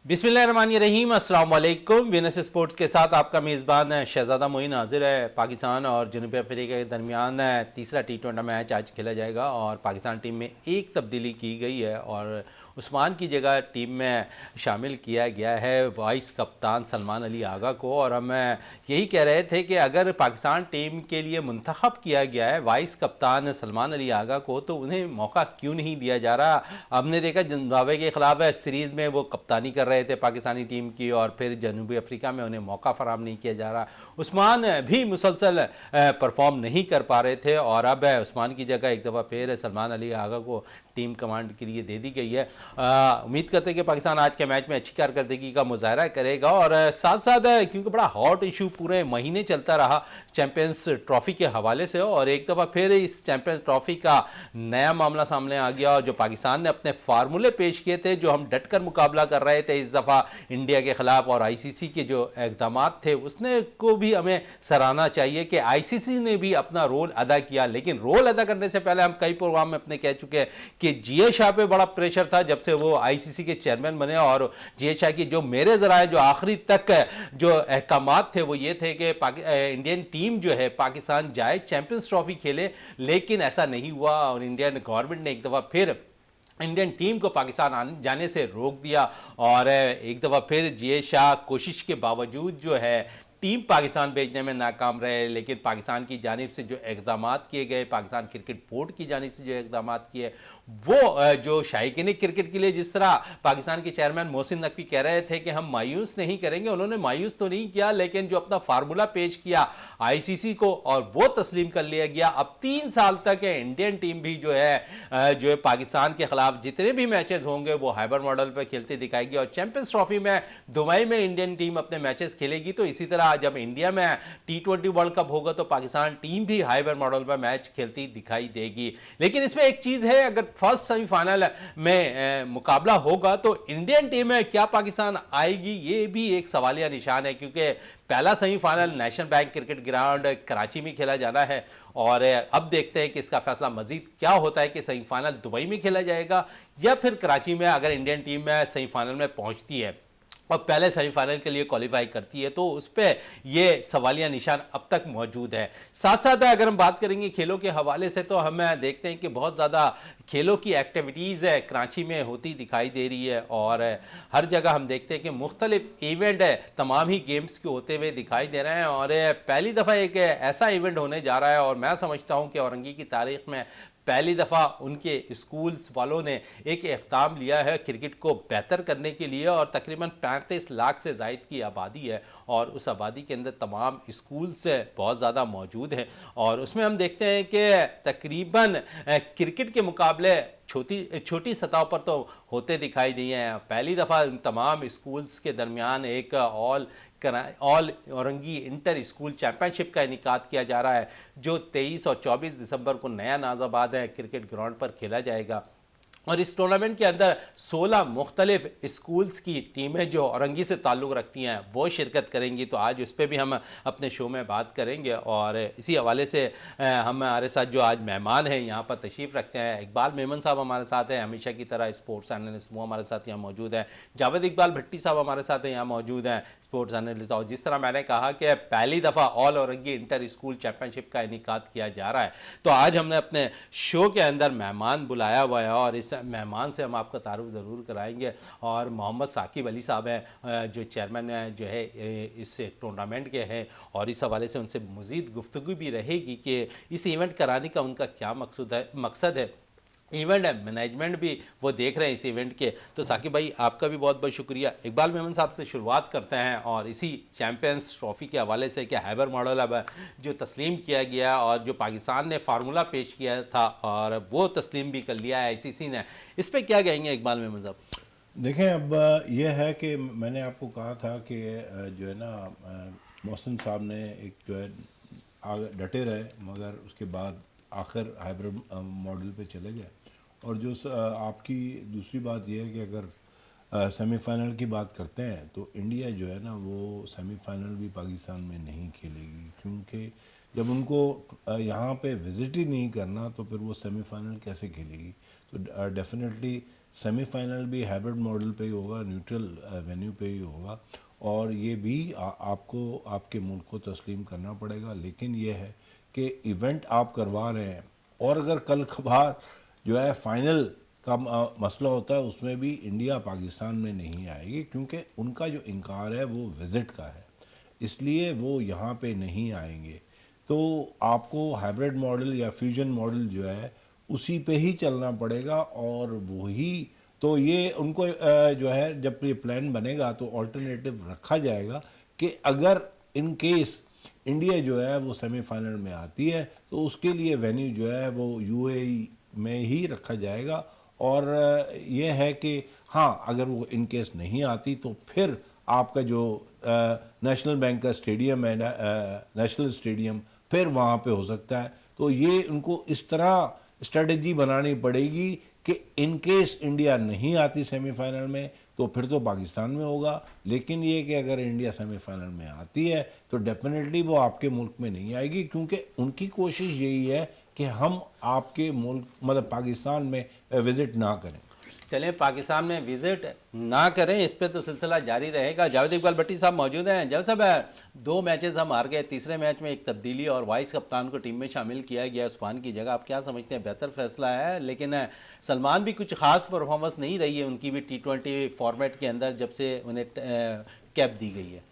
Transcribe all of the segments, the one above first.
बिस्मिल्लाहिर्रहमानिर्रहीम, अस्सलाम वालेकुम। वीनस स्पोर्ट्स के साथ आपका मेज़बान शहजादा मोइन हाजिर है। पाकिस्तान और जनूबी अफ्रीका के दरमियान तीसरा टी20 मैच आज खेला जाएगा और पाकिस्तान टीम में एक तब्दीली की गई है और उस्मान की जगह टीम में शामिल किया गया है वाइस कप्तान सलमान अली आगा को। और हम यही कह रहे थे कि अगर पाकिस्तान टीम के लिए मुंतखब किया गया है वाइस कप्तान सलमान अली आगा को तो उन्हें मौका क्यों नहीं दिया जा रहा। हमने देखा जिम्बाब्वे के ख़िलाफ़ सीरीज़ में वो कप्तानी कर रहे थे पाकिस्तानी टीम की और फिर जनूबी अफ्रीका में उन्हें मौका फराहम नहीं किया जा रहा। उस्मान भी मुसलसल परफॉर्म नहीं कर पा रहे थे और अब उस्मान की जगह एक दफ़ा फिर सलमान अली आगा को टीम कमांड के लिए दे दी गई है। उम्मीद करते हैं कि पाकिस्तान आज के मैच में अच्छी कारकर्दगी का मुजाहरा करेगा और साथ साथ क्योंकि बड़ा हॉट इशू पूरे महीने चलता रहा चैंपियंस ट्रॉफी के हवाले से और एक दफ़ा फिर इस चैंपियंस ट्रॉफी का नया मामला सामने आ गया और जो पाकिस्तान ने अपने फार्मूले पेश किए थे, जो हम डटकर मुकाबला कर रहे थे इस दफ़ा इंडिया के ख़िलाफ़ और आईसीसी के जो इक़दाम थे उसने को भी हमें सराहना चाहिए कि आईसीसी ने भी अपना रोल अदा किया। लेकिन रोल अदा करने से पहले हम कई प्रोग्राम में अपने कह चुके हैं कि जीए शाह पे बड़ा प्रेशर था जब से वो आईसीसी के चेयरमैन बने और जीए शाह की जो मेरे ज़राए जो आखिरी तक जो अहकामात थे वो ये थे कि इंडियन टीम जो है पाकिस्तान जाए चैंपियंस ट्रॉफी खेले, लेकिन ऐसा नहीं हुआ और इंडियन गवर्नमेंट ने एक दफ़ा फिर इंडियन टीम को पाकिस्तान जाने से रोक दिया और एक दफ़ा फिर जीए शाह कोशिश के बावजूद जो है टीम पाकिस्तान भेजने में नाकाम रहे। लेकिन पाकिस्तान की जानिब से जो इक़दाम किए गए, पाकिस्तान क्रिकेट बोर्ड की जानिब से जो इक़दाम किए वो जो शायकीन क्रिकेट के लिए जिस तरह पाकिस्तान के चेयरमैन मोहसिन नकवी कह रहे थे कि हम मायूस नहीं करेंगे, उन्होंने मायूस तो नहीं किया लेकिन जो अपना फार्मूला पेश किया आईसीसी को और वो तस्लीम कर लिया गया। अब 3 साल तक इंडियन टीम भी जो है पाकिस्तान के खिलाफ जितने भी मैचेस होंगे वो हाइबर मॉडल पर खेलते दिखाएगी और चैंपियंस ट्रॉफी में दुबई में इंडियन टीम अपने मैचेस खेलेगी। तो इसी तरह जब इंडिया में टी20 वर्ल्ड कप होगा तो पाकिस्तान टीम भी हाइबर मॉडल पर मैच खेलती दिखाई देगी। लेकिन इसमें एक चीज़ है, अगर फर्स्ट सेमीफाइनल में मुकाबला होगा तो इंडियन टीम में क्या पाकिस्तान आएगी, ये भी एक सवालिया निशान है क्योंकि पहला semifinal national bank cricket ground Karachi में खेला जाना है और अब देखते हैं कि इसका फैसला मजीद क्या होता है कि सेमीफाइनल दुबई में खेला जाएगा या फिर कराची में अगर इंडियन टीम में सेमीफाइनल में पहुंचती है और पहले सेमीफाइनल के लिए क्वालिफाई करती है तो उस पर यह सवालिया निशान अब तक मौजूद है। साथ साथ अगर हम बात करेंगे खेलों के हवाले से तो हम देखते हैं कि बहुत ज़्यादा खेलों की एक्टिविटीज़ है कराची में होती दिखाई दे रही है और हर जगह हम देखते हैं कि मुख्तलिफ इवेंट है तमाम ही गेम्स के होते हुए दिखाई दे रहे हैं और पहली दफ़ा एक ऐसा इवेंट होने जा रहा है और मैं समझता हूँ कि औरंगी की तारीख़ में पहली दफ़ा उनके स्कूल्स वालों ने एक इक़दाम लिया है क्रिकेट को बेहतर करने के लिए और तकरीबन 35 लाख से ज़ायद की आबादी है और उस आबादी के अंदर तमाम स्कूल्स बहुत ज़्यादा मौजूद हैं और उसमें हम देखते हैं कि तकरीबन क्रिकेट के मुकाबले छोटी सतह पर तो होते दिखाई दिए हैं। पहली दफ़ा तमाम स्कूल्स के दरमियान एक all Orangi inter school championship का इनेकाद किया जा रहा है जो 23 और 24 दिसंबर को नया नाज़ाबाद है क्रिकेट ग्राउंड पर खेला जाएगा और इस टूर्नामेंट के अंदर 16 मुख्तलिफ स्कूल्स की टीमें जो औरंगी से ताल्लुक़ रखती हैं वो शिरकत करेंगी। तो आज उस पर भी हम अपने शो में बात करेंगे और इसी हवाले से हमारे साथ जो आज मेहमान हैं यहाँ पर तशरीफ़ रखते हैं, इकबाल मेमन साहब हमारे साथ हैं, हमेशा की तरह स्पोर्ट्स एनालिस्ट वो हमारे साथ यहाँ मौजूद हैं, जावेद इकबाल भट्टी साहब हमारे साथ यहाँ मौजूद हैं स्पोर्ट्स एनालिस्ट। और जिस तरह मैंने कहा कि पहली दफ़ा all Orangi inter school championship का इनेकाद किया जा रहा है तो आज हमने अपने शो के अंदर मेहमान बुलाया हुआ है और इस मेहमान से हम आपका तारुफ ज़रूर कराएंगे और मोहम्मद साकिब अली साहब हैं जो चेयरमैन जो है इस टूर्नामेंट के हैं और इस हवाले से उनसे मज़ीद गुफ्तगू भी रहेगी कि इस इवेंट कराने का उनका क्या मकसद है। इवेंट मैनेजमेंट भी वो देख रहे हैं इस इवेंट के। तो साकिब भाई आपका भी बहुत बहुत शुक्रिया। इकबाल मेमन साहब से शुरुआत करते हैं और इसी चैम्पियंस ट्रॉफ़ी के हवाले से क्या हाइबर मॉडल अब जो तस्लीम किया गया और जो पाकिस्तान ने फार्मूला पेश किया था और वो तस्लीम भी कर लिया है आईसीसी ने, इस पर क्या कहेंगे इकबाल मेमन साहब? देखें, अब यह है कि मैंने आपको कहा था कि जो है ना मोहसिन साहब ने एक जो है आगे डटे रहे मगर उसके बाद आखिर हाइब्रिड मॉडल पे चले गए। और जो आपकी दूसरी बात यह है कि अगर सेमीफाइनल की बात करते हैं तो इंडिया जो है ना वो सेमीफाइनल भी पाकिस्तान में नहीं खेलेगी क्योंकि जब उनको यहाँ पे विज़िट ही नहीं करना तो फिर वो सेमीफाइनल कैसे खेलेगी। तो डेफिनेटली सेमी फाइनल भी हाइब्रिड मॉडल पे ही होगा, न्यूट्रल वेन्यू पे ही होगा, और ये भी आपको आपके मुल्क को तस्लीम करना पड़ेगा। लेकिन ये है कि इवेंट आप करवा रहे हैं, और अगर कल कभार जो है फाइनल का मसला होता है, उसमें भी इंडिया पाकिस्तान में नहीं आएगी, क्योंकि उनका जो इनकार है वो विज़िट का है, इसलिए वो यहाँ पे नहीं आएंगे। तो आपको हाइब्रिड मॉडल या फ्यूजन मॉडल जो है उसी पे ही चलना पड़ेगा, और वही तो ये उनको जो है जब ये प्लान बनेगा तो ऑल्टरनेटिव रखा जाएगा कि अगर इन केस इंडिया जो है वो सेमीफाइनल में आती है तो उसके लिए वेन्यू जो है वो यूएई में ही रखा जाएगा। और ये है कि हाँ, अगर वो इन केस नहीं आती तो फिर आपका जो नेशनल बैंक का स्टेडियम है, नेशनल स्टेडियम, फिर वहाँ पे हो सकता है। तो ये उनको इस तरह स्ट्रेटजी बनानी पड़ेगी कि इन केस इंडिया नहीं आती सेमीफाइनल में तो फिर तो पाकिस्तान में होगा, लेकिन ये कि अगर इंडिया सेमीफाइनल में आती है तो डेफिनेटली वो आपके मुल्क में नहीं आएगी, क्योंकि उनकी कोशिश यही है कि हम आपके मुल्क मतलब पाकिस्तान में विज़िट ना करें। चलें, पाकिस्तान में विज़िट ना करें, इस पे तो सिलसिला जारी रहेगा। जावेद इकबाल भट्टी साहब मौजूद हैं। जावेद साहब, 2 मैचेस हम हार गए, तीसरे मैच में एक तब्दीली और वाइस कप्तान को टीम में शामिल किया गया उस्मान की जगह। आप क्या समझते हैं, बेहतर फैसला है? लेकिन सलमान भी कुछ ख़ास परफॉर्मेंस नहीं रही है उनकी भी T20 फॉर्मेट के अंदर जब से उन्हें कैप दी गई है।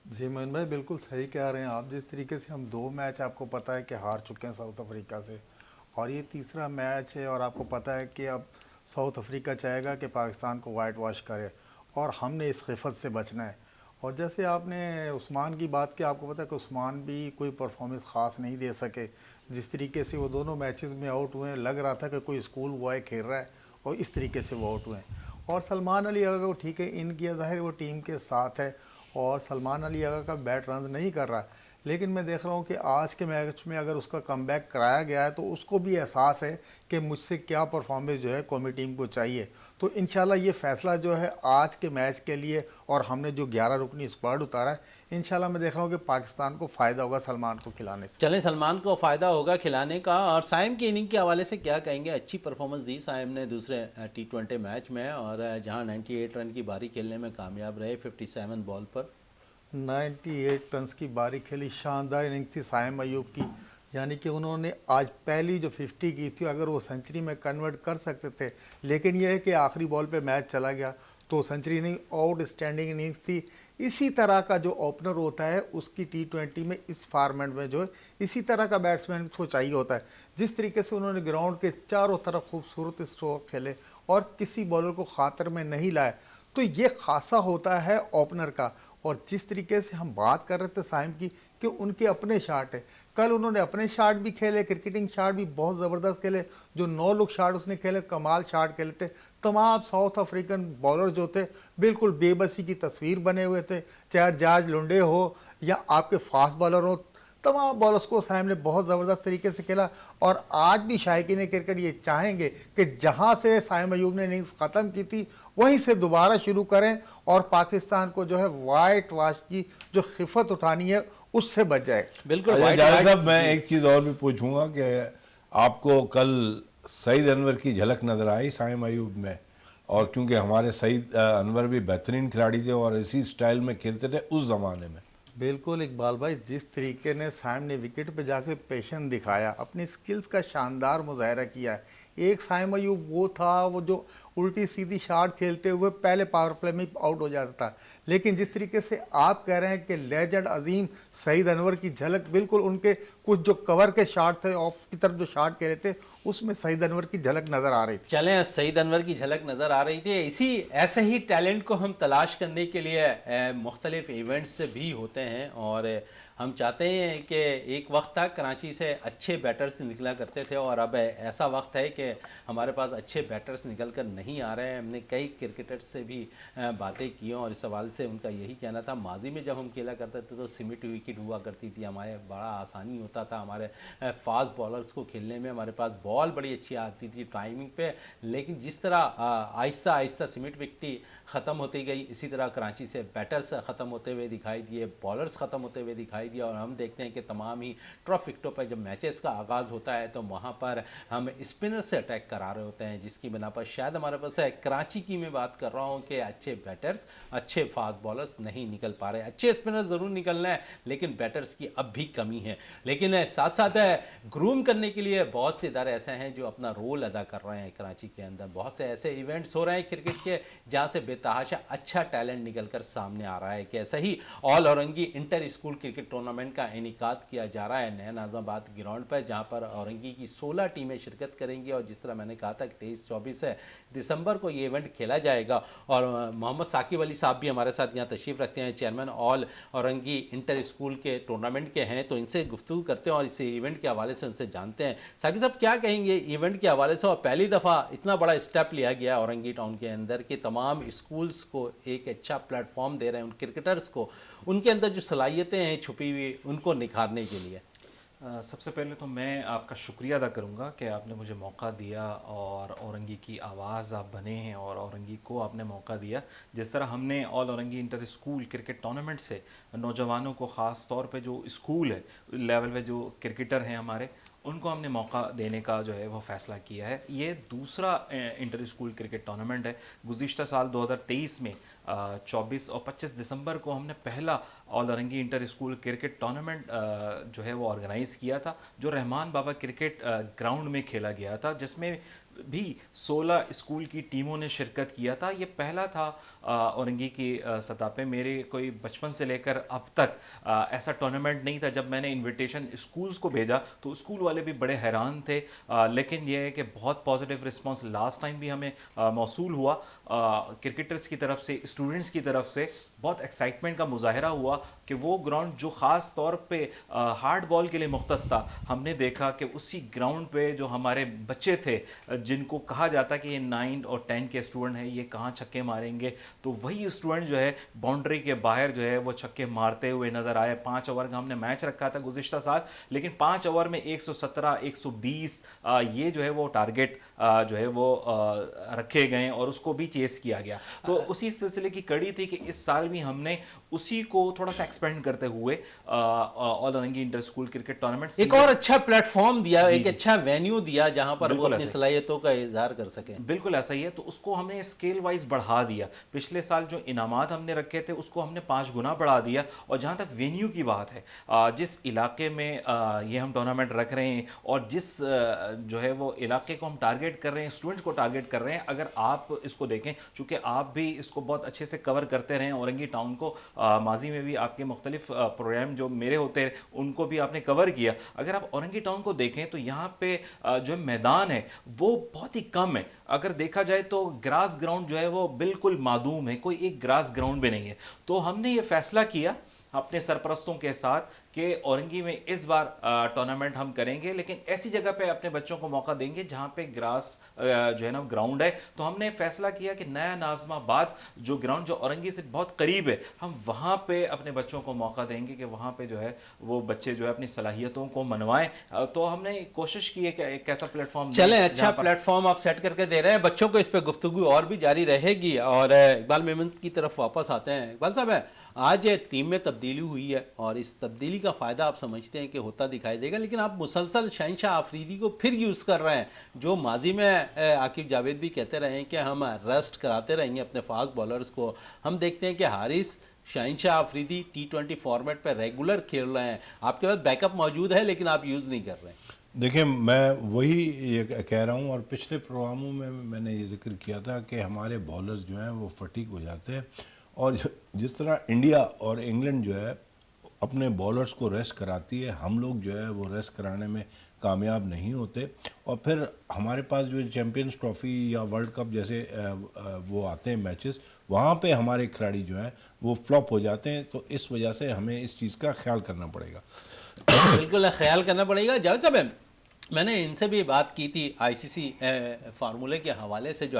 जी मोइन भाई, बिल्कुल सही कह रहे हैं आप। जिस तरीके से हम 2 मैच आपको पता है कि हार चुके हैं साउथ अफ्रीका से, और ये तीसरा मैच है, और आपको पता है कि अब साउथ अफ्रीका चाहेगा कि पाकिस्तान को वाइट वॉश करे, और हमने इस खिफत से बचना है। और जैसे आपने उस्मान की बात की, आपको पता है कि उस्मान भी कोई परफॉर्मेंस ख़ास नहीं दे सके। जिस तरीके से वो दोनों मैचेस में आउट हुए हैं, लग रहा था कि कोई स्कूल बॉय खेल रहा है, और इस तरीके से वो आउट हुए हैं। और सलमान अली अगर वो ठीक है, इनकी ज़ाहिर वो टीम के साथ है, और सलमान अली अगर का बैट रन नहीं कर रहा है, लेकिन मैं देख रहा हूँ कि आज के मैच में अगर उसका कमबैक कराया गया है तो उसको भी एहसास है कि मुझसे क्या परफॉर्मेंस जो है कौमी टीम को चाहिए। तो इंशाल्लाह ये फ़ैसला जो है आज के मैच के लिए, और हमने जो 11 रुकनी स्क्वाड उतारा है, इंशाल्लाह मैं देख रहा हूँ कि पाकिस्तान को फ़ायदा होगा सलमान को खिलाने से। चलें, सलमान को फ़ायदा होगा खिलाने का। और साइम की इनिंग के हवाले से क्या कहेंगे? अच्छी परफॉर्मेंस दी साइम ने दूसरे T20 मैच में, और जहां 98 रन की बारी खेलने में कामयाब रहे 57 बॉल पर। 98 रन्स की बारी खेली, शानदार इनिंग थी साइम अयूब की। यानी कि उन्होंने आज पहली जो 50 की थी, अगर वो सेंचुरी में कन्वर्ट कर सकते थे, लेकिन यह है कि आखिरी बॉल पे मैच चला गया, तो सेंचुरी नहीं, आउट स्टैंडिंग इनिंग्स थी। इसी तरह का जो ओपनर होता है उसकी T20 में इस फॉर्मेट में जो है इसी तरह का बैट्समैन को चाहिए होता है। जिस तरीके से उन्होंने ग्राउंड के चारों तरफ खूबसूरत स्ट्रोक खेले और किसी बॉलर को खातर में नहीं लाए, तो ये खासा होता है ओपनर का। और जिस तरीके से हम बात कर रहे थे साइम की कि उनके अपने शाट है, कल उन्होंने अपने शाट भी खेले, क्रिकेटिंग शाट भी बहुत ज़बरदस्त खेले। जो 9 लुक शाट उसने खेले, कमाल शाट खेले थे। तमाम साउथ अफ्रीकन बॉलर जो थे बिल्कुल बेबसी की तस्वीर बने हुए थे, चाहे जॉर्ज लुंडे हो या आपके फास्ट बॉलर हो, तमाम बॉलर्स को साइम ने बहुत ज़बरदस्त तरीके से खेला। और आज भी शायकीन क्रिकेट ये चाहेंगे कि जहां से साइम अयूब ने इनिंग्स ख़त्म की थी वहीं से दोबारा शुरू करें, और पाकिस्तान को जो है वाइट वॉश की जो खिफत उठानी है उससे बच जाए। बिल्कुल। अच्छा जावेद साहब, मैं एक चीज़ और भी पूछूंगा कि आपको कल सईद अनवर की झलक नज़र आई साइम अयूब में? और क्योंकि हमारे सईद अनवर भी बेहतरीन खिलाड़ी थे और इसी स्टाइल में खेलते थे उस ज़माने में। बिल्कुल इकबाल भाई, जिस तरीके ने साइम ने विकेट पे जाके पेशेंस दिखाया, अपनी स्किल्स का शानदार मुजाहरा किया है। एक साइम अयूब वो था वो जो उल्टी सीधी शॉट खेलते हुए पहले पावर प्ले में आउट हो जाता था, लेकिन जिस तरीके से आप कह रहे हैं कि लेजेंड अजीम सईद अनवर की झलक, बिल्कुल उनके कुछ जो कवर के शॉट थे, ऑफ की तरफ जो शॉट खेले थे, उसमें सईद अनवर की झलक नज़र आ रही थी। चलें, सईद अनवर की झलक नज़र आ रही थी। इसी ऐसे ही टैलेंट को हम तलाश करने के लिए मुख्तलिफ इवेंट्स भी होते हैं, और हम चाहते हैं कि एक वक्त तक कराची से अच्छे बैटर्स निकला करते थे, और अब ऐसा वक्त है कि हमारे पास अच्छे बैटर्स निकल कर नहीं आ रहे हैं। हमने कई क्रिकेटर्स से भी बातें की और इस सवाल से उनका यही कहना था, माजी में जब हम खेला करते थे तो सिमिट विकेट हुआ करती थी, हमारे बड़ा आसानी होता था हमारे फास्ट बॉलर्स को खेलने में, हमारे पास बॉल बड़ी अच्छी आती थी टाइमिंग पे। लेकिन जिस तरह आहिस्ता आहिस्ता सिमिट विकेट ख़त्म होती गई, इसी तरह कराची से बैटर्स ख़त्म होते हुए दिखाई दिए, बॉलर्स ख़त्म होते हुए दिखाई दिया। और हम देखते हैं कि तमाम ही ट्रफ विकेटों पर जब मैचेस का आगाज़ होता है तो वहाँ पर हम स्पिनर से سے اٹیک کرا رہے ہوتے ہیں، جس کی بنا پر شاید ہمارے پاس کراچی کی میں بات کر رہا ہوں کہ اچھے بیٹرز، اچھے فاسٹ بالرز نہیں نکل پا رہے. اچھے اسپنر ضرور نکلنا ہے لیکن بیٹرز کی اب بھی کمی ہے. لیکن ساتھ ساتھ گروم کرنے کے لیے بہت سے ادارے ایسے ہیں جو اپنا رول ادا کر رہے ہیں. کراچی کے اندر بہت سے ایسے ایونٹس ہو رہے ہیں کرکٹ کے جہاں سے بے تحاشا اچھا ٹیلنٹ نکل کر سامنے آ رہا ہے. کہ ایسا ہی all Orangi inter school cricket tournament کا انعقاد کیا جا رہا ہے نیا ناظم آباد گراؤنڈ پر، جہاں پر اورنگی کی 16 ٹیمیں شرکت کریں گی. اور جس طرح میں نے کہا تھا کہ 23-24 دسمبر کو یہ ایونٹ کھیلا جائے گا. اور محمد ثاقب علی صاحب بھی ہمارے ساتھ یہاں تشریف رکھتے ہیں، چیئرمین آل اورنگی انٹر اسکول کے ٹورنامنٹ کے ہیں، تو ان سے گفتگو کرتے ہیں اور اس ایونٹ کے حوالے سے ان سے جانتے ہیں. ثاقب صاحب کیا کہیں گے ایونٹ کے حوالے سے؟ اور پہلی دفعہ اتنا بڑا اسٹیپ لیا گیا اورنگی ٹاؤن کے اندر کہ تمام اسکولز کو ایک اچھا پلیٹ فارم دے رہے ہیں ان کرکٹرز کو، ان کے اندر جو صلاحیتیں ہیں چھپی ہوئی ان کو نکھارنے کے لیے. سب سے پہلے تو میں آپ کا شکریہ ادا کروں گا کہ آپ نے مجھے موقع دیا اور اورنگی کی آواز آپ بنے ہیں اور اورنگی کو آپ نے موقع دیا. جس طرح ہم نے all Orangi inter school cricket tournament سے نوجوانوں کو، خاص طور پہ جو اسکول ہے لیول پہ جو کرکٹر ہیں ہمارے، ان کو ہم نے موقع دینے کا جو ہے وہ فیصلہ کیا ہے. یہ دوسرا انٹر اسکول کرکٹ ٹورنامنٹ ہے. گزشتہ سال 2023 میں 24 اور 25 دسمبر کو ہم نے پہلا all Orangi inter school cricket tournament جو ہے وہ آرگنائز کیا تھا، جو رحمان بابا کرکٹ گراؤنڈ میں کھیلا گیا تھا، جس میں بھی 16 اسکول کی ٹیموں نے شرکت کیا تھا. یہ پہلا تھا اورنگی کی سطح پہ. میرے کوئی بچپن سے لے کر اب تک ایسا ٹورنامنٹ نہیں تھا. جب میں نے انویٹیشن اسکولز کو بھیجا تو اسکول والے بھی بڑے حیران تھے، لیکن یہ ہے کہ بہت پازیٹیو رسپانس لاسٹ ٹائم بھی ہمیں موصول ہوا. کرکٹرز کی طرف سے، اسٹوڈنٹس کی طرف سے بہت ایکسائٹمنٹ کا مظاہرہ ہوا کہ وہ گراؤنڈ جو خاص طور پہ ہارڈ بال کے لیے مختص تھا، ہم نے دیکھا کہ اسی گراؤنڈ پہ جو ہمارے بچے تھے جن کو کہا جاتا کہ یہ 9 اور 10 کے اسٹوڈنٹ ہیں، یہ کہاں چھکے ماریں گے، تو وہی اسٹوڈنٹ جو ہے باؤنڈری کے باہر جو ہے وہ چھکے مارتے ہوئے نظر آئے. 5 اوور کا ہم نے میچ رکھا تھا گزشتہ سال، لیکن 5 اوور میں 117 120 یہ جو ہے وہ ٹارگٹ جو ہے وہ رکھے گئے اور اس کو بھی چیس کیا گیا. تو اسی سلسلے کی کڑی تھی کہ اس سال بھی ہم نے اسی کو تھوڑا سا ایکسپینڈ کرتے ہوئے all Orangi inter school cricket tournament ایک اور اچھا پلیٹ فارم دیا، ایک اچھا وینیو دیا جہاں پر وہ اپنی صلاحیتوں کا اظہار کر سکیں. بالکل ایسا ہی ہے. تو اس کو ہم نے اسکیل وائز بڑھا دیا. پچھلے سال جو انعامات ہم نے رکھے تھے اس کو ہم نے 5 گنا بڑھا دیا. اور جہاں تک وینیو کی بات ہے، جس علاقے میں یہ ہم ٹورنامنٹ رکھ رہے ہیں اور جس جو ہے وہ علاقے کو ہم ٹارگیٹ کر رہے ہیں، اسٹوڈنٹ کو ٹارگیٹ کر رہے ہیں، اگر آپ اس کو دیکھیں، چونکہ آپ بھی اس کو بہت اچھے سے کور کرتے رہے ہیں اورنگی ٹاؤن کو، ماضی میں بھی آپ کے مختلف پروگرام جو میرے ہوتے ہیں ان کو بھی آپ نے کور کیا. اگر آپ اورنگی ٹاؤن کو دیکھیں تو یہاں پہ جو میدان ہے وہ بہت ہی کم ہے. اگر دیکھا جائے تو گراس گراؤنڈ جو ہے وہ بالکل معدوم ہے، کوئی ایک گراس گراؤنڈ بھی نہیں ہے. تو ہم نے یہ فیصلہ کیا اپنے سرپرستوں کے ساتھ کہ اورنگی میں اس بار ٹورنامنٹ ہم کریں گے، لیکن ایسی جگہ پہ اپنے بچوں کو موقع دیں گے جہاں پہ گراس جو ہے نا گراؤنڈ ہے. تو ہم نے فیصلہ کیا کہ نیا ناظم آباد جو گراؤنڈ جو اورنگی سے بہت قریب ہے، ہم وہاں پہ اپنے بچوں کو موقع دیں گے کہ وہاں پہ جو ہے وہ بچے جو ہے اپنی صلاحیتوں کو منوائیں. تو ہم نے کوشش کی ہے کہ ایک ایسا پلیٹ فارم چلیں، اچھا پلیٹ فارم آپ سیٹ کر کے دے رہے ہیں. بچوں کو اس پہ گفتگو اور بھی جاری رہے گی. اور اقبال میمن کی طرف واپس آتے ہیں. اقبال صاحب، آج ٹیم میں تبدیلی ہوئی ہے اور اس تبدیلی کا فائدہ آپ سمجھتے ہیں کہ ہوتا دکھائی دے گا، لیکن آپ مسلسل شہنشاہ آفریدی کو پھر یوز کر رہے ہیں، جو ماضی میں عاقب جاوید بھی کہتے رہے ہیں کہ ہم ریسٹ کراتے رہیں گے اپنے فاسٹ بالرز کو. ہم دیکھتے ہیں کہ حارث شہنشاہ آفریدی T20 فارمیٹ پہ ریگولر کھیل رہے ہیں. آپ کے پاس بیک اپ موجود ہے لیکن آپ یوز نہیں کر رہے ہیں. دیکھیں، میں وہی یہ کہہ رہا ہوں، اور پچھلے پروگراموں میں میں نے یہ ذکر کیا تھا کہ ہمارے بالرز جو ہیں وہ فٹیگ ہو جاتے ہیں، اور جس طرح انڈیا اور انگلینڈ جو ہے اپنے بالرز کو ریسٹ کراتی ہے، ہم لوگ جو ہے وہ ریسٹ کرانے میں کامیاب نہیں ہوتے. اور پھر ہمارے پاس جو چیمپئنز ٹرافی یا ورلڈ کپ جیسے وہ آتے ہیں میچز، وہاں پہ ہمارے کھلاڑی جو ہیں وہ فلاپ ہو جاتے ہیں. تو اس وجہ سے ہمیں اس چیز کا خیال کرنا پڑے گا. بالکل خیال کرنا پڑے گا. جاوید صاحب، میں نے ان سے بھی بات کی تھی آئی سی سی فارمولے کے حوالے سے جو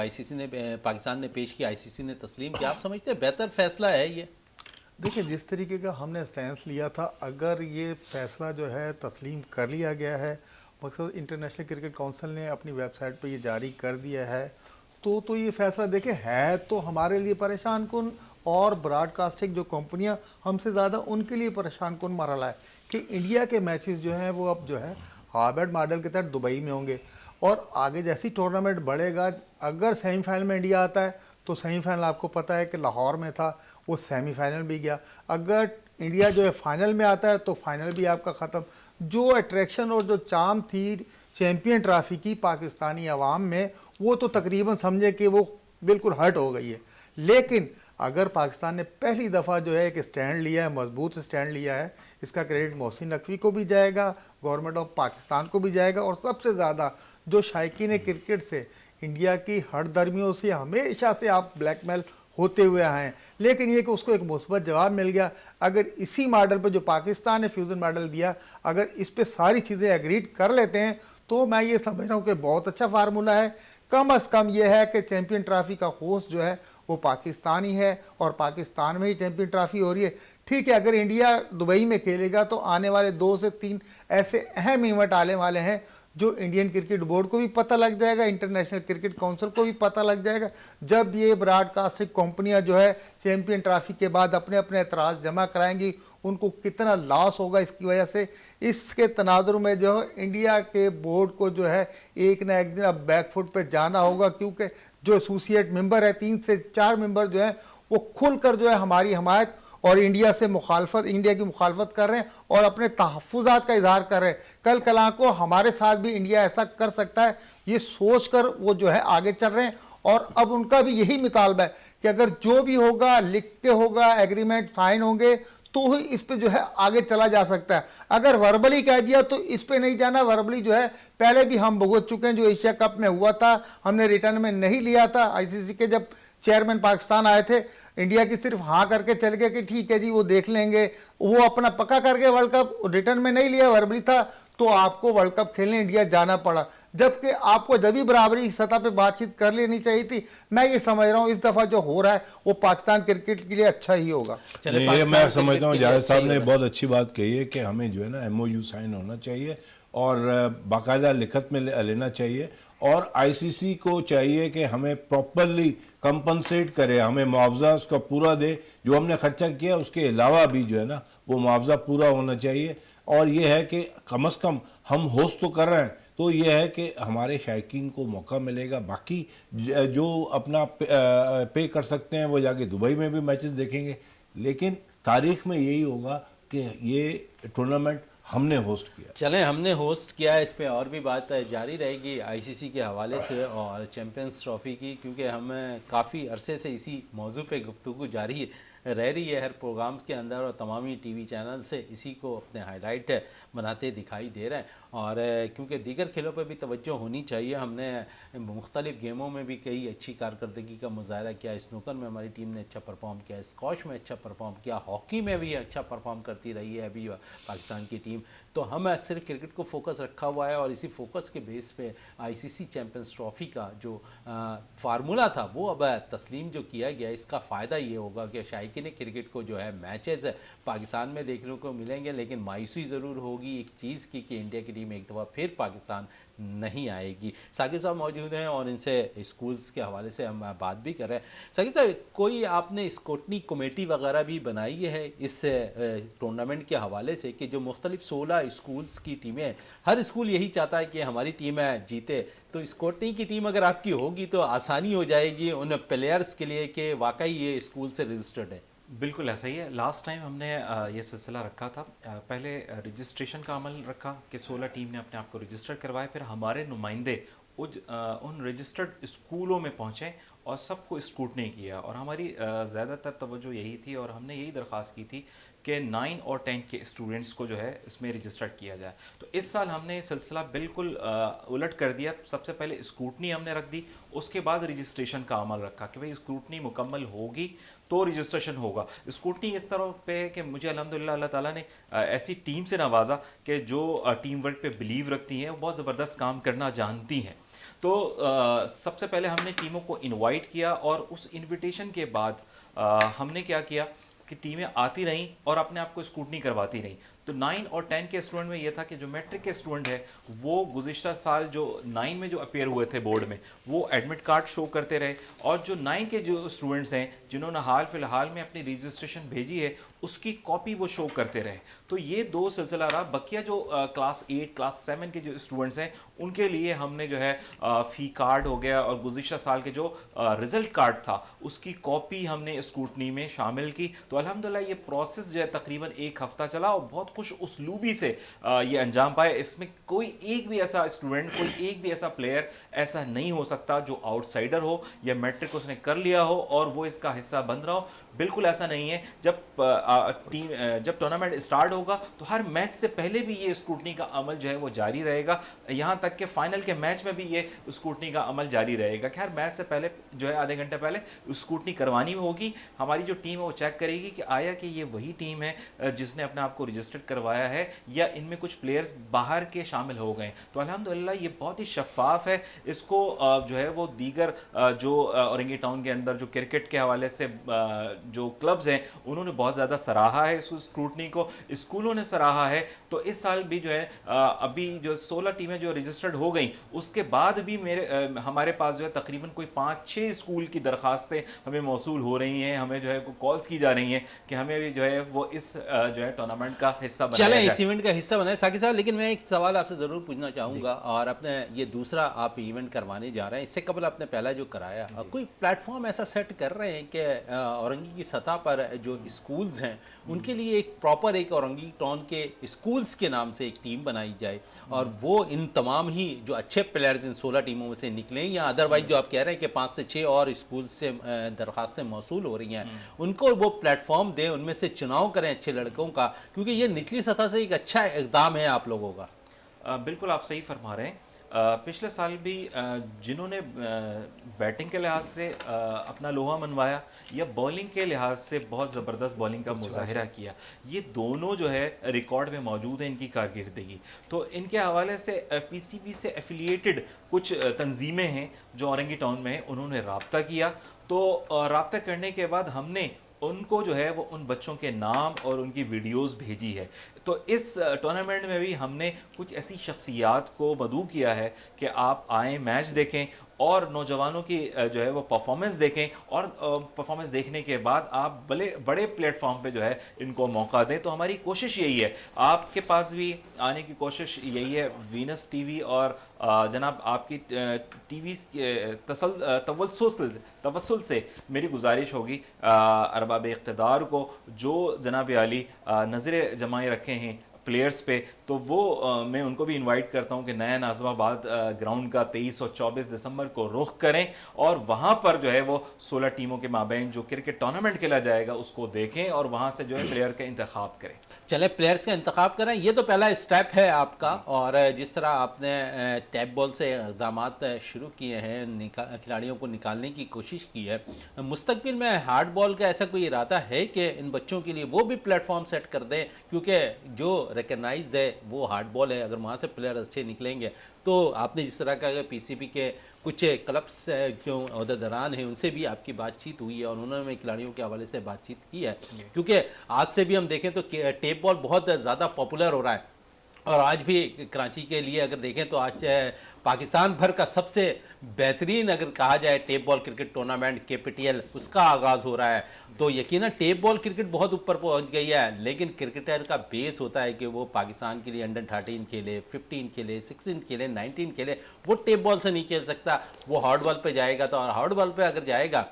پاکستان نے پیش کیا، آئی سی سی نے تسلیم کیا. آپ سمجھتے ہیں بہتر فیصلہ ہے یہ؟ دیکھیں، جس طریقے کا ہم نے سٹینس لیا تھا، اگر یہ فیصلہ جو ہے تسلیم کر لیا گیا ہے، مقصد انٹرنیشنل کرکٹ کونسل نے اپنی ویب سائٹ پہ یہ جاری کر دیا ہے، تو یہ فیصلہ دیکھیں ہے تو ہمارے لیے پریشان کن، اور براڈ کاسٹنگ جو کمپنیاں ہم سے زیادہ ان کے لیے پریشان کن مرحلہ ہے کہ انڈیا کے میچز جو ہیں وہ اب جو ہے हार्वर्ड मॉडल के तहत दुबई में होंगे। और आगे जैसी टूर्नामेंट बढ़ेगा, अगर सेमीफाइनल में इंडिया आता है तो सेमीफाइनल आपको पता है कि लाहौर में था, वो सेमीफाइनल भी गया। अगर इंडिया जो है फाइनल में आता है तो फाइनल भी आपका ख़त्म। जो अट्रैक्शन और जो चार्म थी चैम्पियन ट्रॉफी की पाकिस्तानी अवाम में, वो तो तकरीबन समझे कि वो बिल्कुल हर्ट हो गई है। लेकिन अगर पाकिस्तान ने पहली दफ़ा जो है एक स्टैंड लिया है, मजबूत स्टैंड लिया है, इसका क्रेडिट मोहसिन नकवी को भी जाएगा, गवर्नमेंट ऑफ पाकिस्तान को भी जाएगा, और सबसे ज़्यादा जो शायकीन क्रिकेट से इंडिया की हरदर्मियों से हमेशा से आप ब्लैकमेल होते हुए आए हैं, लेकिन ये कि उसको एक मुस्बत जवाब मिल गया। अगर इसी मॉडल पर जो पाकिस्तान ने फ्यूज़न मॉडल दिया, अगर इस पे सारी चीज़ें एग्रीड कर लेते हैं तो मैं ये समझ रहा हूँ कि बहुत अच्छा फार्मूला है। कम अज़ कम ये है कि चैम्पियन ट्रॉफी का होस्ट जो है वो पाकिस्तान ही है, और पाकिस्तान में ही चैम्पियन ट्रॉफी हो रही है। ठीक है, अगर इंडिया दुबई में खेलेगा तो आने वाले 2 से 3 ऐसे अहम इवेंट आने वाले हैं जो इंडियन क्रिकेट बोर्ड को भी पता लग जाएगा, इंटरनेशनल क्रिकेट काउंसिल को भी पता लग जाएगा। जब ये ब्रॉडकास्टिंग कंपनियां जो है चैम्पियन ट्रॉफी के बाद अपने अपने एतराज़ जमा कराएंगी, उनको कितना लॉस होगा इसकी वजह से। इसके तनाजुर में जो है इंडिया के बोर्ड को जो है एक ना एक दिन अब बैकफुट पे जाना होगा, क्योंकि जो एसोसिएट मेंबर है 3 से 4 मेंबर जो हैं वो खुलकर जो है हमारी हमायत और इंडिया से मुखालफत, इंडिया की मुखालफत कर रहे हैं और अपने तहफ़्फ़ुज़ात का इजहार कर रहे हैं। कल कला को हमारे साथ भी इंडिया ऐसा कर सकता है, ये सोच कर वो जो है आगे चल रहे हैं। और अब उनका भी यही मुतालबा है कि अगर जो भी होगा लिख के होगा, एग्रीमेंट साइन होंगे तो ही इस पे जो है आगे चला जा सकता है। अगर वर्बली कह दिया तो इस पे नहीं जाना। वर्बली जो है पहले भी हम भुगत चुके हैं, जो एशिया कप में हुआ था हमने रिटर्न में नहीं लिया था। आईसीसी के जब चेयरमैन पाकिस्तान आए थे, इंडिया की सिर्फ हाँ करके चल गए कि ठीक है जी वो देख लेंगे, वो अपना पक्का करके वर्ल्ड कप रिटर्न में नहीं लिया, वर्बली था, तो आपको वर्ल्ड कप खेलने इंडिया जाना पड़ा। जबकि आपको जब भी बराबरी सतह पे बातचीत कर लेनी चाहिए थी। मैं ये समझ रहा हूँ इस दफ़ा जो हो रहा है वो पाकिस्तान क्रिकेट के लिए अच्छा ही होगा। ये मैं समझता हूँ जावेद साहब ने बहुत अच्छी बात कही है कि हमें जो है ना MOU साइन होना चाहिए और बाकायदा लिखत में लेना चाहिए, और आईसीसी को चाहिए कि हमें प्रॉपरली कंपनसेट करे, हमें मुआवजा उसका पूरा दे, जो हमने खर्चा किया उसके अलावा भी जो है ना वो मुआवजा पूरा होना चाहिए। और ये है कि कम अज़ कम हम होस्ट तो कर रहे हैं, तो ये है कि हमारे शायकीन को मौका मिलेगा। बाकी जो अपना पे कर सकते हैं वो जाके दुबई में भी मैचेस देखेंगे, लेकिन तारीख में यही होगा कि ये टूर्नामेंट हमने होस्ट किया। चलें, हमने होस्ट किया है, इस पे और भी बात जारी रहेगी आईसीसी के हवाले से और चैम्पियंस ट्रॉफ़ी की, क्योंकि हम काफ़ी अरसे से इसी मौजू पे गुफ्तगू जारी रह रही है हर प्रोग्राम के अंदर, और तमामी टीवी चैनल से इसी को अपने हाईलाइट बनाते दिखाई दे रहे हैं। और क्योंकि दीगर खेलों पर भी तवज्जो होनी चाहिए। हमने मुख्तलिफ़ गेमों में भी कई अच्छी कारकर्दगी का मुजाहरा किया। स्नूकर में हमारी टीम ने अच्छा परफॉर्म किया, स्क्वॉश में अच्छा परफॉर्म किया, हॉकी में भी अच्छा परफॉर्म करती रही है अभी पाकिस्तान की टीम। तो हम सिर्फ क्रिकेट को फोकस रखा हुआ है, और इसी फोकस के बेस पे आईसीसी चैम्पियंस ट्रॉफ़ी का जो फार्मूला था वो अब तस्लीम जो किया गया, इसका फ़ायदा ये होगा कि शायकीन क्रिकेट को जो है मैचेस पाकिस्तान में देखने को मिलेंगे, लेकिन मायूसी ज़रूर होगी एक चीज़ की कि इंडिया की टीम एक दफ़ा फिर पाकिस्तान नहीं आएगी। साकिब साहब मौजूद हैं और इनसे स्कूल्स के हवाले से हम बात भी कर रहे हैं। साकिब साहब, कोई आपने स्क्रूटनी कमेटी वगैरह भी बनाई है इस टूर्नामेंट के हवाले से कि जो मुख्तलिफ 16 स्कूल्स की टीमें हैं, हर स्कूल यही चाहता है कि हमारी टीम जीते, तो स्क्रूटनी की टीम अगर आपकी होगी तो आसानी हो जाएगी उन प्लेयर्स के लिए कि वाकई ये स्कूल से रजिस्टर्ड है? बिल्कुल ऐसा ही है। लास्ट टाइम हमने ये सिलसिला रखा था, पहले रजिस्ट्रेशन का अमल रखा कि 16 टीम ने अपने आप को रजिस्टर करवाए, फिर हमारे नुमाइंदे उन रजिस्टर्ड स्कूलों में पहुँचे और सबको स्क्रूटनी किया। और हमारी ज़्यादातर तवज्जो यही थी और हमने यही दरख्वास्त की थी कि 9 और 10 के स्टूडेंट्स को जो है इसमें रजिस्टर्ड किया जाए। तो इस साल हमने ये सिलसिला बिल्कुल उलट कर दिया। सबसे पहले स्क्रूटनी हमने रख दी, उसके बाद रजिस्ट्रेशन का अमल रखा कि भाई स्क्रूटनी मुकम्मल होगी तो रजिस्ट्रेशन होगा। स्क्रूटनी इस तरह पे है कि मुझे अल्हम्दुलिल्लाह अल्लाह ताला ने ऐसी टीम से नवाजा कि जो टीम वर्क पे बिलीव रखती हैं, वो बहुत ज़बरदस्त काम करना जानती हैं। तो सबसे पहले हमने टीमों को इनवाइट किया और उस इनविटेशन के बाद हमने क्या किया कि टीमें आती रहीं और अपने आप को स्क्रूटनी करवाती रहीं। तो 9 और 10 के स्टूडेंट में ये था कि जो मैट्रिक के स्टूडेंट है वो गुज़िश्ता साल जो 9 में जो अपेयर हुए थे बोर्ड में वो एडमिट कार्ड शो करते रहे, और जो 9 के जो स्टूडेंट्स हैं जिन्होंने हाल फिलहाल में अपनी रजिस्ट्रेशन भेजी है उसकी कॉपी वो शो करते रहे। तो ये दो सिलसिला रहा। बकिया जो क्लास 8 क्लास 7 के जो स्टूडेंट्स हैं उनके लिए हमने जो है फ़ी कार्ड हो गया और गुज़िश्ता साल के जो रिज़ल्ट कार्ड था उसकी कॉपी हमने स्कूटनी में शामिल की। तो अल्हम्दुलिल्लाह ये प्रोसेस जो है तकरीबन एक हफ़्ता चला और बहुत खुश उसलूबी से ये अंजाम पाया। इसमें कोई एक भी ऐसा स्टूडेंट, कोई एक भी ऐसा प्लेयर ऐसा नहीं हो सकता जो आउटसाइडर हो या मैट्रिक उसने कर लिया हो और वो इसका हिस्सा बन रहा हो। बिल्कुल ऐसा नहीं है। जब टूर्नामेंट स्टार्ट होगा तो हर मैच से पहले भी ये स्क्रूटनी का अमल जो है वो जारी रहेगा, यहाँ तक कि फाइनल के मैच में भी ये स्क्रूटनी का अमल जारी रहेगा कि हर मैच से पहले जो है आधे घंटे पहले स्क्रूटनी करवानी होगी। हमारी जो टीम है वो चेक करेगी कि आया कि ये वही टीम है जिसने अपने आप को रजिस्टर्ड करवाया है या इनमें कुछ प्लेयर्स बाहर के शामिल हो गए। तो अल्हम्दुलिल्लाह ये बहुत ही शफाफ है। इसको जो है वो दीगर जो औरंगी टाउन के अंदर जो क्रिकेट के हवाले से जो क्लब्स हैं उन्होंने बहुत ज़्यादा सराहा है इस स्क्रूटनी को, स्कूलों ने सराहा है। तो इस साल भी जो है अभी जो 16 टीमें जो रजिस्टर्ड हो गई उसके बाद भी हमारे पास जो है तकरीबन कोई 5-6 स्कूल की दरखास्तें हमें मौसूल हो रही हैं, हमें जो है कॉल्स की जा रही हैं कि हमें भी जो है वो इस जो है टूर्नामेंट का हिस्सा बनाया चलें जाए। इस इवेंट का हिस्सा बनाए साकिब साहब। लेकिन मैं एक सवाल आपसे ज़रूर पूछना चाहूँगा, और अपने ये दूसरा आप इवेंट करवाने जा रहे हैं, इससे कबल आपने पहला जो कराया कोई प्लेटफॉर्म ऐसा सेट कर रहे हैं कि औरंगी की सतह पर जो स्कूल्स हैं उनके लिए एक प्रॉपर एक औरंगी टाउन के स्कूल्स के नाम से एक टीम बनाई जाए और वो इन तमाम ही जो अच्छे प्लेयर्स इन 16 टीमों में से निकलें, या अदरवाइज जो आप कह रहे हैं कि 5 से 6 और स्कूल से दरखास्तें मौसूल हो रही हैं उनको वो प्लेटफॉर्म दें, उनमें से चुनाव करें अच्छे लड़कों का, क्योंकि ये निचली सतह से एक अच्छा इक़दाम है आप लोगों का। बिल्कुल आप सही फरमा रहे हैं। पिछले साल भी जिन्होंने बैटिंग के लिहाज से अपना लोहा मनवाया या बॉलिंग के लिहाज से बहुत ज़बरदस्त बॉलिंग का मुजाहिरा किया, ये दोनों जो है रिकॉर्ड में मौजूद है इनकी कारकर्दगी। तो इनके हवाले से पीसीबी से एफिलिएटेड कुछ तंजीमें हैं जो औरंगी टाउन में हैं, उन्होंने राब्ता किया। तो राब्ता करने के बाद हमने उनको जो है वो उन बच्चों के नाम और उनकी वीडियोस भेजी है। तो इस टूर्नामेंट में भी हमने कुछ ऐसी शख्सियात को मदऊ किया है कि आप आएँ, मैच देखें और नौजवानों की जो है वो परफॉर्मेंस देखें, और परफॉर्मेंस देखने के बाद आप बड़े प्लेटफॉर्म पे जो है इनको मौका दें। तो हमारी कोशिश यही है, आपके पास भी आने की कोशिश यही है। वीनस टीवी और जनाब आपकी टीवी तवस्सुल से मेरी गुजारिश होगी अरबाब इक़्तिदार को जो जनाब आली नज़र जमाए रखे हैं प्लेयर्स पे, तो वो मैं उनको भी इनवाइट करता हूँ कि नया नाज़िमाबाद ग्राउंड का 23 और 24 दिसंबर को रुख करें और वहाँ पर जो है वो 16 टीमों के माबैन जो क्रिकेट टूर्नामेंट खेला जाएगा उसको देखें और वहाँ से जो है प्लेयर का इंतखाब करें। चले प्लेयर्स का इंतखाब करें, ये तो पहला स्टेप है आपका। और जिस तरह आपने टैप बॉल से इक़दाम शुरू किए हैं, खिलाड़ियों को निकालने की कोशिश की है, मुस्तकबिल में हार्ड बॉल का ऐसा कोई इरादा है कि इन बच्चों के लिए वो भी प्लेटफॉर्म सेट कर दें, क्योंकि जो रिकगनाइज्ड है वो हार्ड बॉल है, अगर वहाँ से प्लेयर अच्छे निकलेंगे तो आपने जिस तरह का पीसीबी के कुछ क्लब्स जो अहदेदारान हैं उनसे भी आपकी बातचीत हुई है और उन्होंने खिलाड़ियों के हवाले से बातचीत की है, क्योंकि आज से भी हम देखें तो टेप बॉल बहुत ज़्यादा पॉपुलर हो रहा है। और आज भी कराची के लिए अगर देखें तो आज पाकिस्तान भर का सबसे बेहतरीन अगर कहा जाए tape ball cricket tournament KPTL उसका आगाज़ हो रहा है। तो यकीनन टेप बॉल क्रिकेट बहुत ऊपर पहुंच गई है, लेकिन क्रिकेटर का बेस होता है कि वो पाकिस्तान के लिए अंडर 13 खेले, 15 खेले, 16 खेले, 19 खेले, वो टेप बॉल से नहीं खेल सकता, वो हार्ड बॉल पे जाएगा। तो और हार्ड बॉल पे अगर जाएगा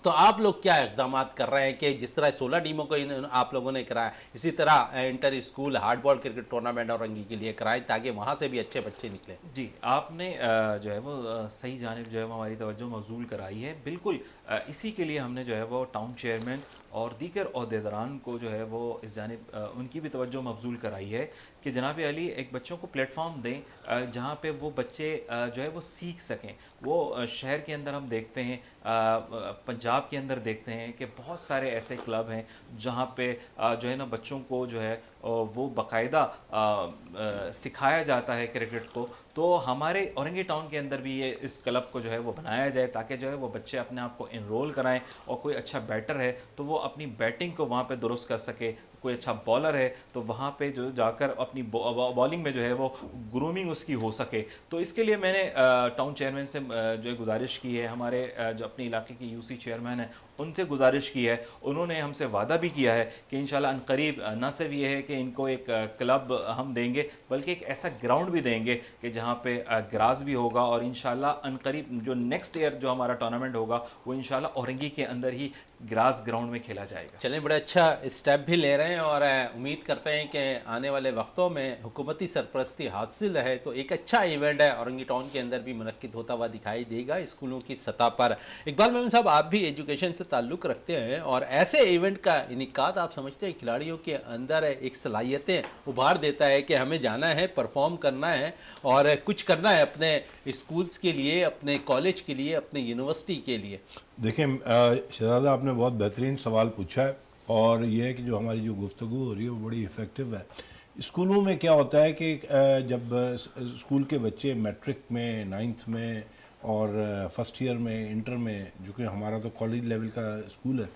तो आप लोग क्या इक़दाम कर रहे हैं कि जिस तरह 16 टीमों को आप लोगों ने कराया, इसी तरह inter school hard ball cricket tournament Orangi के लिए कराएं ताकि वहाँ से भी अच्छे बच्चे निकलें? जी, आपने जो है वो सही जानिब जो है वो हमारी तवज्जो मबज़ूल कराई है। बिल्कुल इसी के लिए हमने जो है वो टाउन चेयरमैन और दीगर अहदेदारान को जो है वो इस जानिब उनकी भी तवज्जो मबज़ूल कराई है कि जनाब अली एक बच्चों को प्लेटफॉर्म दें जहाँ पे वो बच्चे जो है वो सीख सकें। वो शहर के अंदर हम देखते हैं, पंजाब के अंदर देखते हैं कि बहुत सारे ऐसे क्लब हैं जहाँ पे जो है ना बच्चों को जो है वो बाकायदा सिखाया जाता है क्रिकेट को। तो हमारे औरंगी टाउन के अंदर भी ये इस क्लब को जो है वो बनाया जाए ताकि जो है वो बच्चे अपने आप को इनरोल कराएं और कोई अच्छा बैटर है तो वो अपनी बैटिंग को वहाँ पे दुरुस्त कर सके, کوئی اچھا بالر ہے تو وہاں پہ جو جا کر اپنی بالنگ میں جو ہے وہ گرومنگ اس کی ہو سکے. تو اس کے لیے میں نے ٹاؤن چیئرمین سے جو ہے گزارش کی ہے, ہمارے جو اپنے علاقے کے یو سی چیئرمین ہیں ان سے گزارش کی ہے. انہوں نے ہم سے وعدہ بھی کیا ہے کہ انشاءاللہ عنقریب نہ صرف یہ ہے کہ ان کو ایک کلب ہم دیں گے بلکہ ایک ایسا گراؤنڈ بھی دیں گے کہ جہاں پہ گراس بھی ہوگا, اور انشاءاللہ عنقریب جو نیکسٹ ایئر جو ہمارا ٹورنامنٹ ہوگا وہ انشاءاللہ اورنگی کے اندر ہی گراس گراؤنڈ میں کھیلا جائے گا. چلیں, بڑا اچھا اسٹیپ بھی لے رہے ہیں اور امید کرتے ہیں کہ آنے والے وقتوں میں حکومتی سرپرستی حاصل ہے تو ایک اچھا ایونٹ ہے اورنگی ٹاؤن کے اندر بھی منعقد ہوتا ہوا دکھائی دے گا اسکولوں کی سطح پر. اقبال محمد صاحب, آپ بھی ایجوکیشن سے تعلق رکھتے ہیں اور ایسے ایونٹ کا انعقاد آپ سمجھتے ہیں کھلاڑیوں کے اندر ایک صلاحیتیں ابھار دیتا ہے کہ ہمیں جانا ہے, پرفارم کرنا ہے اور کچھ کرنا ہے اپنے اسکولز کے لیے, اپنے کالج کے لیے, اپنے یونیورسٹی کے لیے؟ دیکھیں شہزادہ, آپ نے بہت بہترین سوال پوچھا ہے اور یہ ہے کہ جو ہماری جو گفتگو ہو رہی ہے وہ بڑی افیکٹو ہے. اسکولوں میں کیا ہوتا ہے کہ جب اسکول کے بچے میٹرک میں, 9th میں اور فرسٹ ایئر میں, انٹر میں, جو کہ ہمارا تو کالج لیول کا اسکول ہے,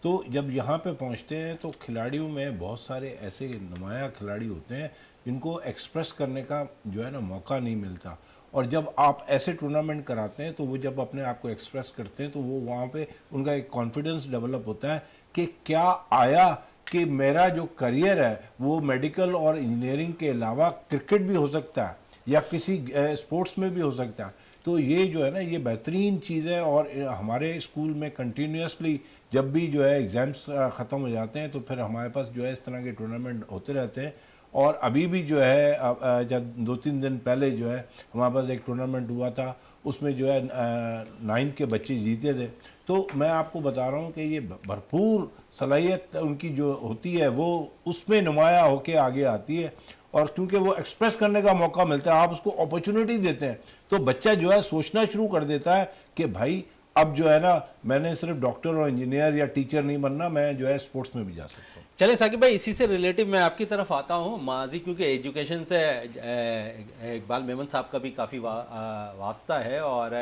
تو جب یہاں پہ پہنچتے ہیں تو کھلاڑیوں میں بہت سارے ایسے نمایاں کھلاڑی ہوتے ہیں جن کو ایکسپریس کرنے کا جو ہے نا موقع نہیں ملتا. اور جب آپ ایسے ٹورنامنٹ کراتے ہیں تو وہ جب اپنے آپ کو ایکسپریس کرتے ہیں تو وہ وہاں پہ ان کا ایک کانفیڈنس ڈیولپ ہوتا ہے کہ کیا آیا کہ میرا جو کریئر ہے وہ میڈیکل اور انجینئرنگ کے علاوہ کرکٹ بھی ہو سکتا ہے یا کسی اسپورٹس میں بھی ہو سکتا ہے. تو یہ جو ہے نا یہ بہترین چیز ہے. اور ہمارے اسکول میں کنٹینیوسلی جب بھی جو ہے ایگزامس ختم ہو جاتے ہیں تو پھر ہمارے پاس جو ہے اس طرح کے ٹورنامنٹ ہوتے رہتے ہیں. اور ابھی بھی جو ہے جب 2-3 دن پہلے جو ہے ہمارے پاس ایک ٹورنامنٹ ہوا تھا, اس میں جو ہے 9th کے بچے جیتے تھے. تو میں آپ کو بتا رہا ہوں کہ یہ بھرپور صلاحیت ان کی جو ہوتی ہے وہ اس میں نمایاں ہو کے آگے آتی ہے. اور کیونکہ وہ ایکسپریس کرنے کا موقع ملتا ہے, آپ اس کو اپرچونٹی دیتے ہیں تو بچہ جو ہے سوچنا شروع کر دیتا ہے کہ بھائی اب جو ہے نا میں نے صرف ڈاکٹر اور انجینئر یا ٹیچر نہیں بننا, میں جو ہے اسپورٹس میں بھی جا سکتا ہوں. چلیں ثاقب بھائی, اسی سے ریلیٹو میں آپ کی طرف آتا ہوں. ماضی کیونکہ ایجوکیشن سے اقبال میمن صاحب کا بھی کافی واسطہ ہے اور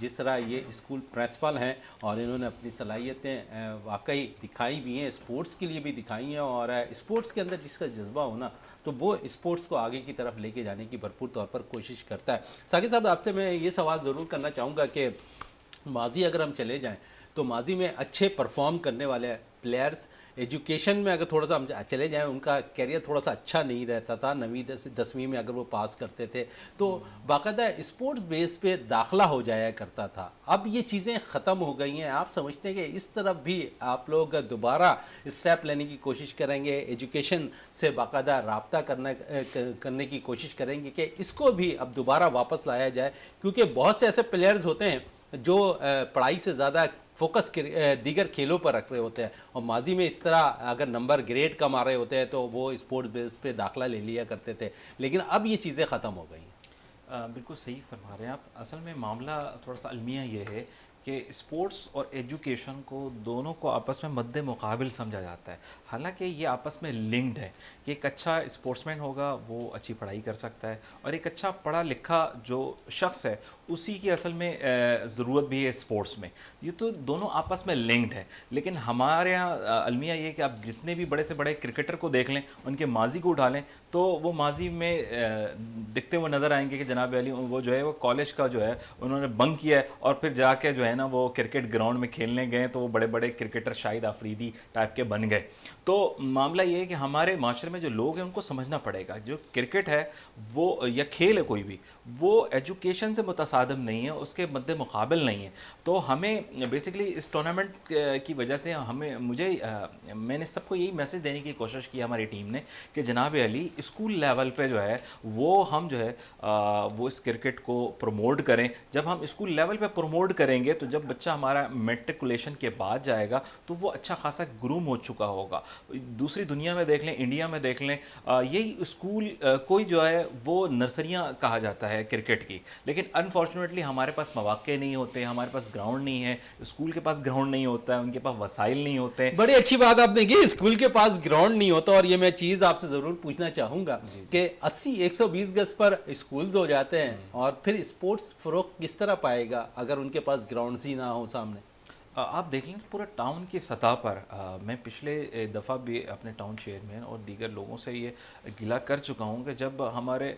جس طرح یہ اسکول پرنسپل ہیں اور انہوں نے اپنی صلاحیتیں واقعی دکھائی بھی ہیں, اسپورٹس کے لیے بھی دکھائی ہیں, اور اسپورٹس کے اندر جس کا جذبہ ہونا تو وہ اسپورٹس کو آگے کی طرف لے کے جانے کی بھرپور طور پر کوشش کرتا ہے. ثاقب صاحب, آپ سے میں یہ سوال ضرور کرنا چاہوں گا کہ ماضی اگر ہم چلے جائیں تو ماضی میں اچھے پرفارم کرنے والے پلیئرز ایجوکیشن میں اگر تھوڑا سا ہم چلے جائیں ان کا کیریئر تھوڑا سا اچھا نہیں رہتا تھا. 9ویں 10ویں میں اگر وہ پاس کرتے تھے تو باقاعدہ اسپورٹس بیس پہ داخلہ ہو جایا کرتا تھا. اب یہ چیزیں ختم ہو گئی ہیں. آپ سمجھتے ہیں کہ اس طرف بھی آپ لوگ دوبارہ اسٹیپ لینے کی کوشش کریں گے, ایجوکیشن سے باقاعدہ رابطہ کرنے کی کوشش کریں گے کہ اس کو بھی اب دوبارہ واپس لایا جائے, کیونکہ بہت سے ایسے پلیئرز ہوتے ہیں جو پڑھائی سے زیادہ فوکس دیگر کھیلوں پر رکھ رہے ہوتے ہیں, اور ماضی میں اس طرح اگر نمبر گریڈ کم آ رہے ہوتے ہیں تو وہ اسپورٹس بیس پہ داخلہ لے لیا کرتے تھے, لیکن اب یہ چیزیں ختم ہو گئی ہیں. بالکل صحیح فرما رہے ہیں آپ. اصل میں معاملہ تھوڑا سا المیہ یہ ہے کہ اسپورٹس اور ایجوکیشن کو دونوں کو آپس میں مد مقابل سمجھا جاتا ہے, حالانکہ یہ آپس میں لنکڈ ہے کہ ایک اچھا اسپورٹس مین ہوگا وہ اچھی پڑھائی کر سکتا ہے, اور ایک اچھا پڑھا لکھا جو شخص ہے اسی کی اصل میں ضرورت بھی ہے اسپورٹس میں. یہ تو دونوں آپس میں لنکڈ ہے. لیکن ہمارے یہاں المیہ یہ کہ آپ جتنے بھی بڑے سے بڑے کرکٹر کو دیکھ لیں, ان کے ماضی کو اٹھا لیں تو وہ ماضی میں دکھتے ہوئے نظر آئیں گے کہ جناب علی وہ جو ہے وہ کالج کا جو ہے انہوں نے بنک کیا ہے اور پھر جا کے جو ہے نا وہ کرکٹ گراؤنڈ میں کھیلنے گئے تو وہ بڑے بڑے کرکٹر شاہد آفریدی ٹائپ کے بن گئے. تو معاملہ یہ ہے کہ ہمارے معاشرے میں جو لوگ ہیں ان کو سمجھنا پڑے گا جو کرکٹ ہے وہ یا کھیل ہے کوئی بھی, وہ ایجوکیشن سے متصادم نہیں ہے, اس کے مد مقابل نہیں ہے. تو ہمیں بیسکلی اس ٹورنامنٹ کی وجہ سے میں نے سب کو یہی میسج دینے کی کوشش کی ہماری ٹیم نے کہ جناب علی اسکول لیول پہ جو ہے وہ ہم جو ہے وہ اس کرکٹ کو پروموٹ کریں. جب ہم اسکول لیول پہ پروموٹ کریں گے تو جب بچہ ہمارا میٹریکولیشن کے بعد جائے گا تو وہ اچھا خاصا گروم ہو چکا ہوگا. دوسری دنیا میں دیکھ لیں, انڈیا میں دیکھ لیں, یہی اسکول کوئی جو ہے وہ نرسریاں کہا جاتا ہے کرکٹ کی, لیکن انفارچونیٹلی ہمارے پاس مواقع نہیں ہوتے, ہمارے پاس گراؤنڈ نہیں ہے, اسکول کے پاس گراؤنڈ نہیں ہوتا ہے, ان کے پاس وسائل نہیں ہوتے. بڑی اچھی بات آپ نے کی, اسکول کے پاس گراؤنڈ نہیں ہوتا. اور یہ میں چیز آپ سے ضرور پوچھنا چاہوں گا کہ 80-120 گز پر اسکولز ہو جاتے ہیں اور پھر اسپورٹس فروغ کس طرح پائے گا اگر ان کے پاس گراؤنڈز ہی نہ ہو سامنے؟ आप देख लें पूरा टाउन की सतह पर मैं पिछले दफ़ा भी अपने टाउन चेयरमैन और दीगर लोगों से ये गिला कर चुका हूँ कि जब हमारे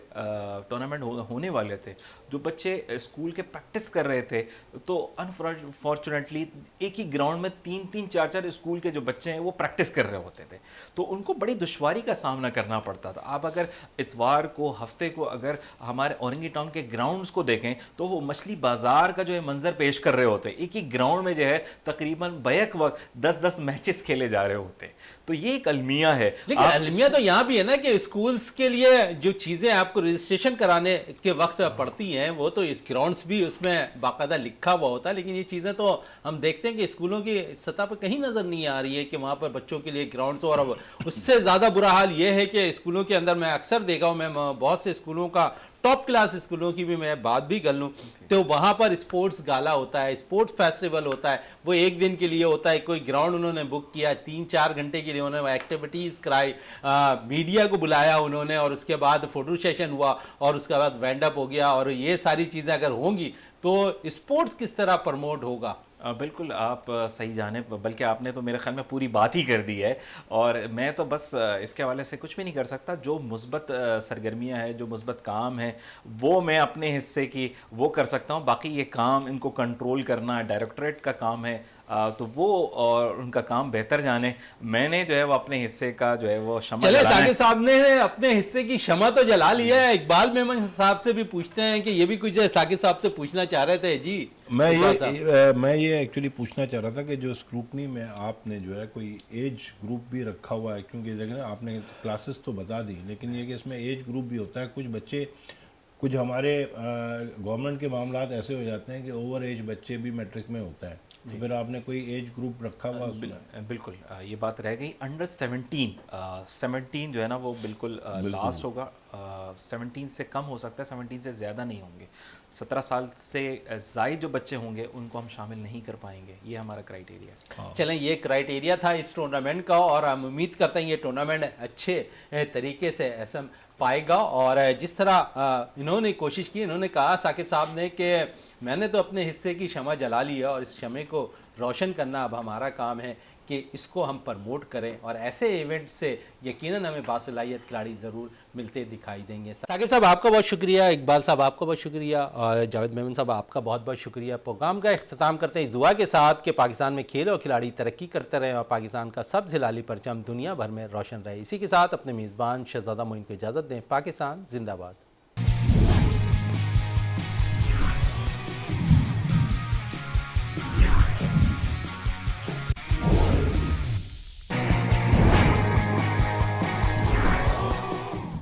टूर्नामेंट होने वाले थे, जो बच्चे स्कूल के प्रैक्टिस कर रहे थे, तो अनफॉर्चुनेटली एक ही ग्राउंड में 3-3 4-4 स्कूल के जो बच्चे हैं वो प्रैक्टिस कर रहे होते थे, तो उनको बड़ी दुश्वारी का सामना करना पड़ता था। आप अगर इतवार को, हफ्ते को अगर हमारे औरंगी टाउन के ग्राउंड्स को देखें तो वो मछली बाजार का जो है मंजर पेश कर रहे होते, एक ही ग्राउंड में जो है तकरीबन बैक वक्त 10-10 मैचेस खेले जा रहे होते। तो ये एक अलमिया है। लेकिन अलमिया तो यहाँ भी है ना कि स्कूल्स के लिए जो चीज़ें आपको रजिस्ट्रेशन कराने के वक्त पड़ती हैं वो तो इस ग्राउंड्स भी उसमें बाकायदा लिखा हुआ होता है, लेकिन ये चीज़ें तो हम देखते हैं कि स्कूलों की सतह पर कहीं नज़र नहीं आ रही है कि वहाँ पर बच्चों के लिए ग्राउंड्स। और अब उससे ज़्यादा बुरा हाल ये है कि स्कूलों के अंदर मैं अक्सर देखा हूँ, मैं बहुत से स्कूलों का, टॉप क्लास स्कूलों की भी मैं बात भी कर लूँ तो वहाँ पर स्पोर्ट्स गाला होता है, स्पोर्ट्स फेस्टिवल होता है, वो एक दिन के लिए होता है। कोई ग्राउंड उन्होंने बुक किया, 3-4 घंटे के लिए उन्होंने एक्टिविटीज़ कराई, मीडिया को बुलाया उन्होंने, और उसके बाद फोटो सेशन हुआ और उसके बाद वाइंड अप हो गया। और ये सारी चीज़ें अगर होंगी तो स्पोर्ट्स किस तरह प्रमोट होगा? बिल्कुल आप सही जाने, बल्कि आपने तो मेरे ख्याल में पूरी बात ही कर दी है, और मैं तो बस इसके हवाले से कुछ भी नहीं कर सकता। जो मुस्बत सरगर्मियाँ हैं, जो मुस्बत काम है, वो मैं अपने हिस्से की वो कर सकता हूँ। बाकी ये काम इनको कंट्रोल करना डायरेक्टरेट का काम है, तो वो और उनका काम बेहतर जाने। मैंने जो है वो अपने हिस्से का जो है वो शमा चले, जलाना है। साकिब साहब ने अपने हिस्से की शमा तो जला लिया है। इकबाल मेमन साहब से भी पूछते हैं कि ये भी कुछ साकिब साहब से पूछना चाह रहे थे जी। मैं ये एक्चुअली पूछना चाह रहा था कि जो स्क्रूटनी में आपने जो है कोई एज ग्रुप भी रखा हुआ है, क्योंकि देखें आपने क्लासेस तो बता दी, लेकिन ये कि इसमें एज ग्रुप भी होता है। कुछ बच्चे, कुछ हमारे गवर्नमेंट के मामलात ऐसे हो जाते हैं कि ओवर एज बच्चे भी मैट्रिक में होता है, तो फिर आपने कोई एज ग्रुप रखा हुआ उसमें? बिल्कुल ये बात रह गई। अंडर 17 जो है ना वो बिल्कुल लास्ट होगा। 17 से कम हो सकता है, 17 से ज़्यादा नहीं होंगे। 17 साल से ज़ायद जो बच्चे होंगे उनको हम शामिल नहीं कर पाएंगे, ये हमारा क्राइटेरिया है। चलें, ये क्राइटेरिया था इस टूर्नामेंट का, और हम उम्मीद करते हैं ये टूर्नामेंट अच्छे तरीके से ऐसा पाएगा। और जिस तरह इन्होंने कोशिश की, इन्होंने कहा साकिब साहब ने कि मैंने तो अपने हिस्से की शमा जला ली है और इस शमे को रोशन करना अब हमारा काम है कि इसको हम प्रमोट करें, और ऐसे इवेंट से यकीनन हमें बासलाहियत खिलाड़ी ज़रूर मिलते दिखाई देंगे। साकिब साहब आपका बहुत शुक्रिया, इकबाल साहब आपका बहुत शुक्रिया, और जावेद मेमन साहब आपका बहुत बहुत शुक्रिया। प्रोग्राम का इख्तिताम करते हैं इस दुआ के साथ कि पाकिस्तान में खेल और खिलाड़ी तरक्की करते रहें और पाकिस्तान का सब्ज़ हिलाली परचम दुनिया भर में रोशन रहे। इसी के साथ अपने मेज़बान शहजादा मोइन को इजाज़त दें। पाकिस्तान जिंदाबाद।